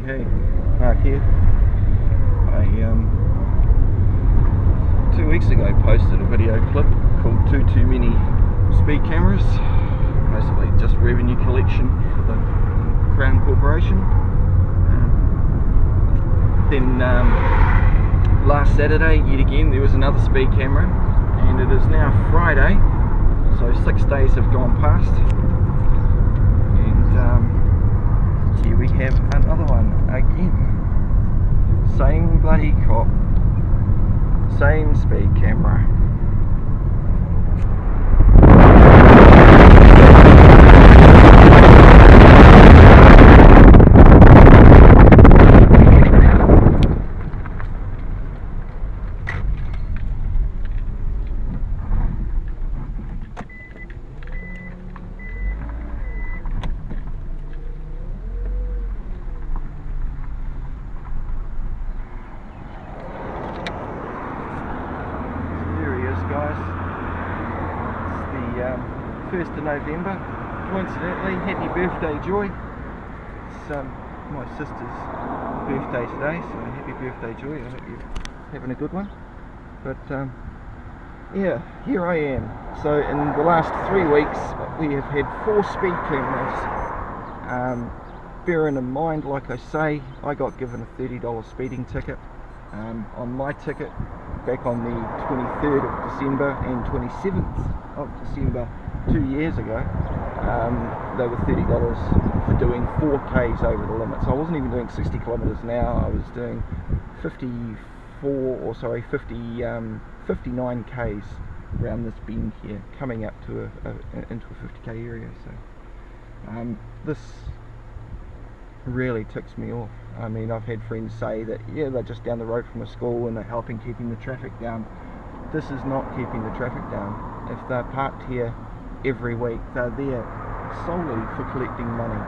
Hey, Mark here. I 2 weeks ago posted a video clip called Too Many Speed Cameras, basically just revenue collection for the Crown Corporation. Then last Saturday, yet again, there was another speed camera, and it is now Friday, so 6 days have gone past, and here we have another one again. Same bloody cop, same speed camera. Guys, it's the 1st of November. Coincidentally, happy birthday, Joy. It's my sister's birthday today, so happy birthday, Joy. I hope you're having a good one. But yeah, here I am. So in the last 3 weeks we have had 4 speed cameras. Bearing in mind, like I say, I got given a $30 speeding ticket on my ticket back on the 23rd of December and 27th of December 2 years ago. They were $30 for doing 4Ks over the limit. So I wasn't even doing 60 kilometers an hour. I was doing 59 Ks around this bend here, coming up to into a 50K area. So this really ticks me off. I mean, I've had friends say that, yeah, they're just down the road from a school and they're helping keeping the traffic down. This is not keeping the traffic down. If they're parked here every week, they're there solely for collecting money.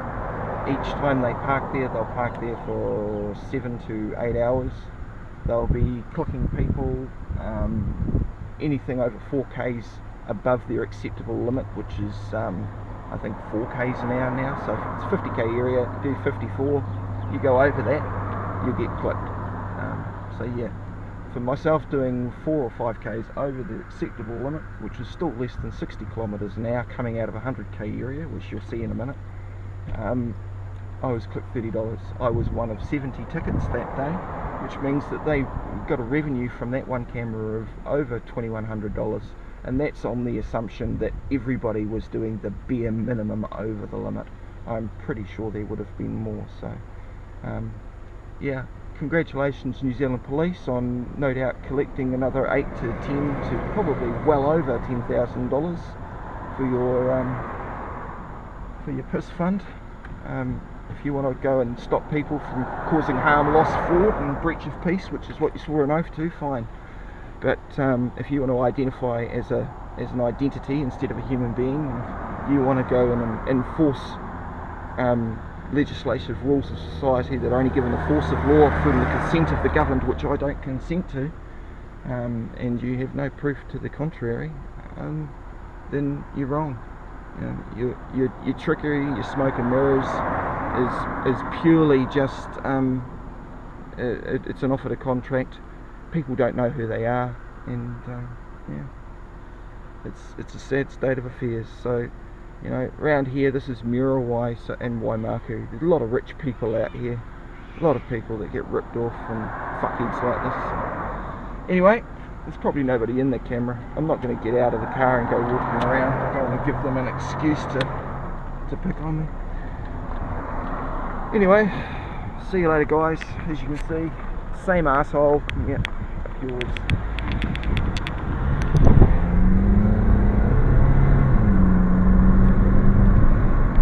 Each time they park there, they'll park there for 7 to 8 hours. They'll be clicking people, anything over 4Ks above their acceptable limit, which is I think 4Ks an hour now. So if it's 50K area, do 54, you go over that, you get clipped. So yeah, for myself, doing 4 or 5Ks over the acceptable limit, which is still less than 60 kilometers an hour coming out of a 100K area, which you'll see in a minute, I was clipped $30. I was one of 70 tickets that day, which means that they got a revenue from that one camera of over $2,100. And that's on the assumption that everybody was doing the bare minimum over the limit. I'm pretty sure there would have been more. So yeah, congratulations New Zealand Police on no doubt collecting another 8 to 10 to probably well over $10,000 for your piss fund. If you want to go and stop people from causing harm, loss, fraud and breach of peace, which is what you swore an oath to, fine. But if you want to identify as an identity instead of a human being, if you want to go and enforce legislative rules of society that are only given the force of law from the consent of the governed, which I don't consent to, and you have no proof to the contrary, then you're wrong. Your trickery, your smoke and mirrors is purely just it's an offer to contract. People don't know who they are, and yeah, it's a sad state of affairs. So, you know, around here, this is Muriwai and Waimaku. There's a lot of rich people out here, a lot of people that get ripped off from fuckheads like this. Anyway, there's probably nobody in the camera. I'm not going to get out of the car and go walking around. I don't want to give them an excuse to pick on me. Anyway, see you later, guys. As you can see, same asshole. Yeah, yours.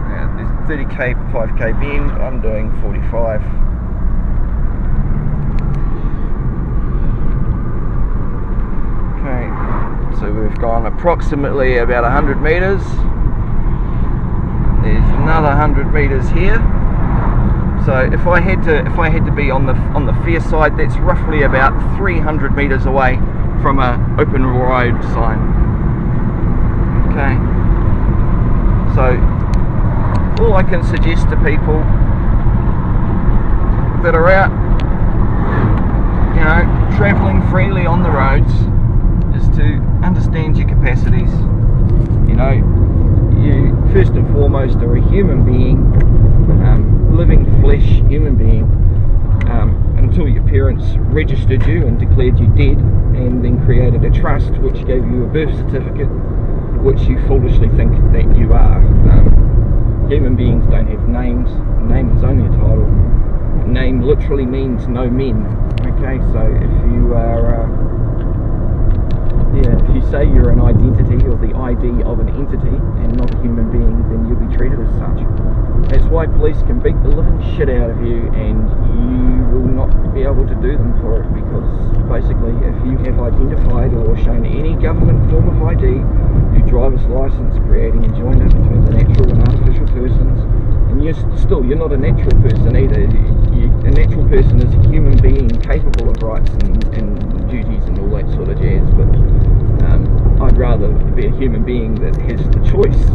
Yeah, there's 30K, 5K bend. I'm doing 45. Okay, so we've gone approximately about 100 meters. There's another 100 meters here. So if I had to be on the fair side, that's roughly about 300 meters away from a open road sign. Okay. So all I can suggest to people that are out, you know, travelling freely on the roads is to understand your capacities. You know, you first and foremost are a human being, living flesh human being, until your parents registered you and declared you dead, and then created a trust which gave you a birth certificate, which you foolishly think that you are. Human beings don't have names. A name is only a title. A name literally means no men. Okay, so if you are, if you say you're an identity or the ID of an entity and not a human being, then you'll be treated as such. That's why police can beat the living shit out of you, and you will not be able to do them for it, because basically if you have identified or shown any government form of ID, your driver's license, creating a joiner between the natural and artificial persons, and you're not a natural person either. A natural person is a human being capable of rights and duties and all that sort of jazz, but I'd rather be a human being that has the choice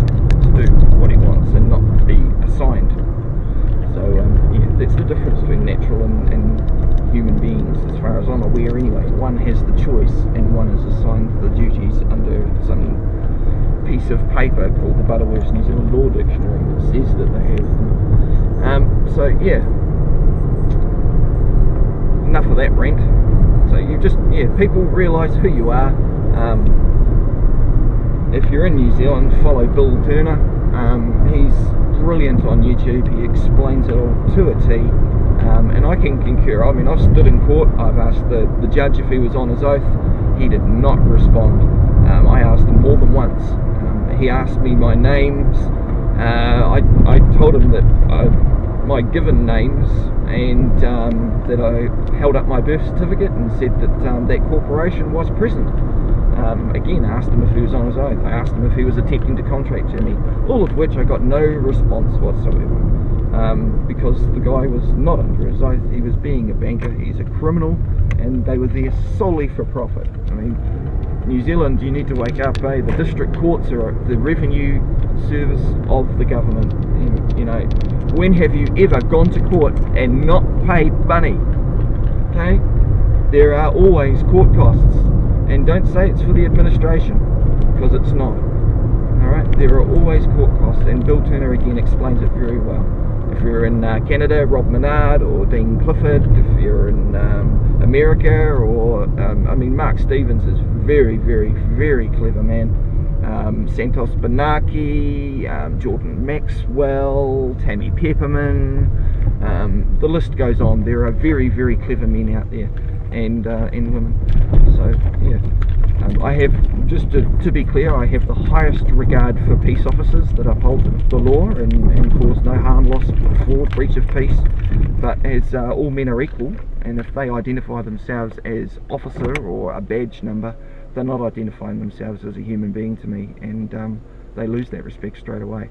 to do what he wants and not be assigned. So that's the difference between natural and human beings, as far as I'm aware anyway. One has the choice and one is assigned the duties under some piece of paper called the Butterworth's New Zealand Law Dictionary that says that they have. So yeah, enough of that rant. So you just, people realise who you are. If you're in New Zealand, follow Bill Turner. He's brilliant on YouTube. He explains it all to a T, and I can concur. I mean, I've stood in court, I've asked the judge if he was on his oath. He did not respond. I asked him more than once. He asked me my names. I told him that my given names, and that I held up my birth certificate and said that that corporation was present. Again, I asked him if he was on his oath. I asked him if he was attempting to contract me, all of which I got no response whatsoever, because the guy was not under his oath. He was being a banker. He's a criminal, and they were there solely for profit. I mean, New Zealand, you need to wake up, eh? The district courts are the revenue service of the government. And, you know, when have you ever gone to court and not paid money? Okay, there are always court costs. And don't say it's for the administration, because it's not. Alright, there are always court costs, and Bill Turner again explains it very well. If you're in Canada, Rob Menard or Dean Clifford. If you're in America, or I mean, Mark Stevens is very, very, very clever man. Santos Benaki, Jordan Maxwell, Tammy Pepperman, the list goes on. There are very, very clever men out there, and women. So yeah, I have, just to be clear, I have the highest regard for peace officers that uphold the law and cause no harm, loss, fraud, breach of peace. But as all men are equal, and if they identify themselves as officer or a badge number, they're not identifying themselves as a human being to me, and they lose that respect straight away.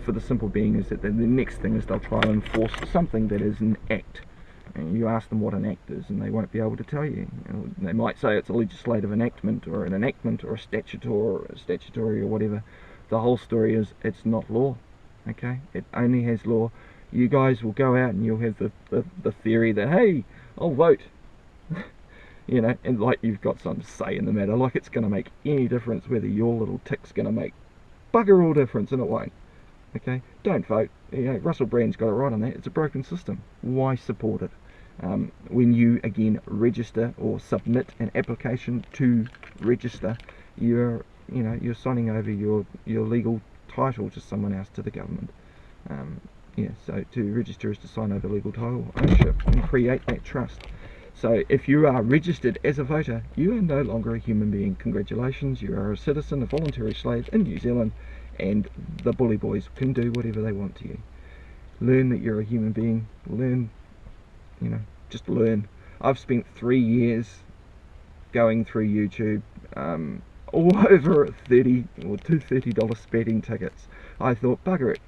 For the simple being is that the next thing is they'll try to enforce something that is an act. And you ask them what an act is, and they won't be able to tell you. They might say it's a legislative enactment, or an enactment, or a statutory, or whatever. The whole story is it's not law. Okay, it only has law. You guys will go out and you'll have the theory that, hey, I'll vote. You know, and like you've got some say in the matter, like it's going to make any difference whether your little tick's going to make bugger all difference, and it won't. Okay, don't vote. You know, Russell Brand's got it right on that. It's a broken system. Why support it? When you again register or submit an application to register, you're signing over your legal title to someone else, to the government. So to register is to sign over legal title ownership and create that trust. So if you are registered as a voter, you are no longer a human being. Congratulations, you are a citizen, a voluntary slave in New Zealand, and the bully boys can do whatever they want to you. Learn that you're a human being. Learn, just learn. I've spent 3 years going through YouTube, all over $30 or $230 speeding tickets. I thought, bugger it,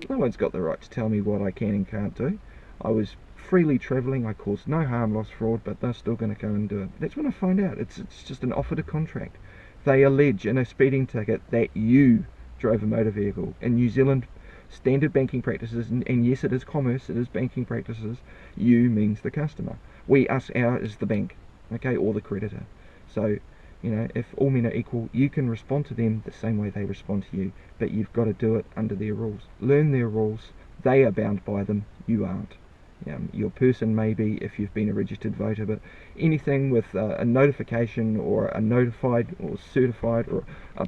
no one's got the right to tell me what I can and can't do. I was freely travelling, I caused no harm, loss, fraud, but they're still going to go and do it. That's when I find out it's just an offer to contract. They allege in a speeding ticket that you drove a motor vehicle. In New Zealand, standard banking practices, and yes, it is commerce, it is banking practices. You means the customer. We, us, our is the bank, okay, or the creditor. So, you know, if all men are equal, you can respond to them the same way they respond to you, but you've got to do it under their rules. Learn their rules. They are bound by them. You aren't. Your person may be if you've been a registered voter, but anything with a notification or a notified or certified or a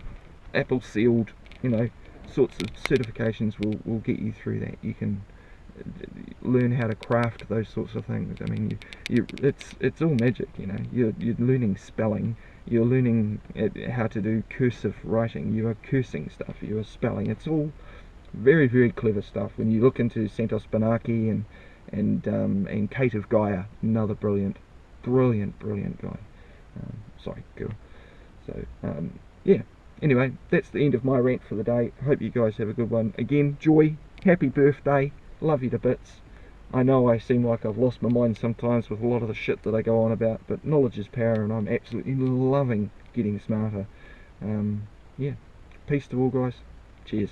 Apple sealed, you know, sorts of certifications will get you through that. You can learn how to craft those sorts of things. I mean, it's all magic, you know. You're learning spelling, you're learning how to do cursive writing, you are cursing stuff, you are spelling. It's all very, very clever stuff. When you look into Santos Banaki and Kate of Gaia, another brilliant guy. Sorry, girl. So yeah. Anyway, that's the end of my rant for the day. I hope you guys have a good one. Again, Joy, happy birthday. Love you to bits. I know I seem like I've lost my mind sometimes with a lot of the shit that I go on about, but knowledge is power, and I'm absolutely loving getting smarter. Yeah. Peace to all, guys. Cheers.